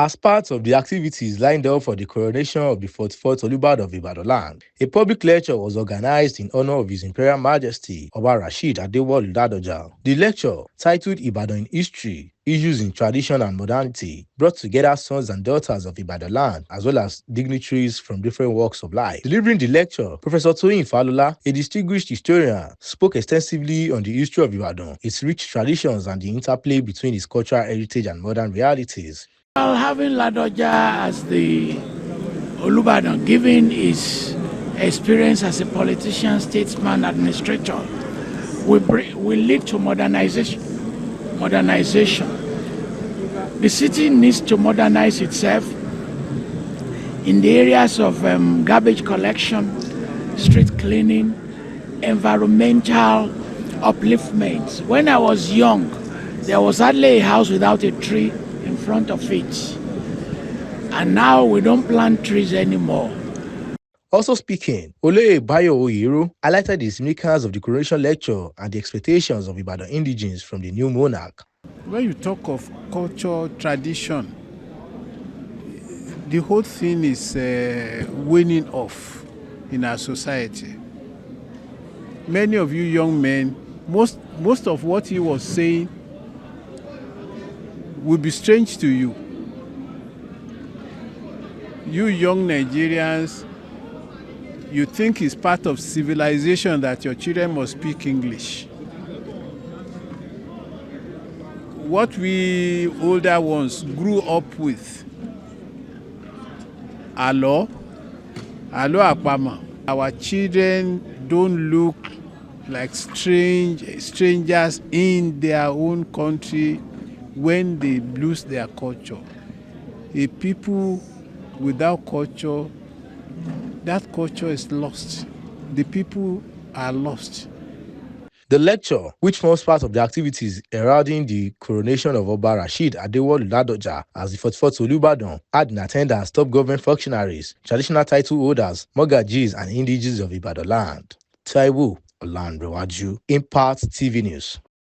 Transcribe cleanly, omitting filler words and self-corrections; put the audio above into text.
As part of the activities lined up for the coronation of the 44th Olubadan of Ibadan land, a public lecture was organized in honor of His Imperial Majesty Oba Rashidi Adewolu Ladoja. The lecture, titled Ibadan in History, Issues in Tradition and Modernity, brought together sons and daughters of Ibadan land as well as dignitaries from different walks of life. Delivering the lecture, Professor Toyin Falola, a distinguished historian, spoke extensively on the history of Ibadan, its rich traditions, and the interplay between its cultural heritage and modern realities. Well, having Ladoja as the Olubadan, given his experience as a politician, statesman, administrator, will lead to modernization. The city needs to modernize itself in the areas of garbage collection, street cleaning, environmental upliftment. When I was young, there was hardly a house without a tree in front of it. And now we don't plant trees anymore. Also speaking, Oloye Bayo Oyero highlighted the significance of the coronation lecture and the expectations of Ibadan indigenes from the new monarch. When you talk of culture, tradition, the whole thing is waning off in our society. Many of you young men, most of what he was saying will be strange to you. You young Nigerians, you think it's part of civilization that your children must speak English. What we older ones grew up with, Alo Apama. Our children don't look like strangers in their own country when they lose their culture. A people without culture, that culture is lost. The people are lost. The lecture, which forms part of the activities heralding the coronation of Oba Rashidi Adewolu Ladoja as the 44th Olubadan, had in attendance top government functionaries, traditional title holders, mogajis, and indigenes of Ibadan land. Taiwo Olanrewaju, Impact TV News.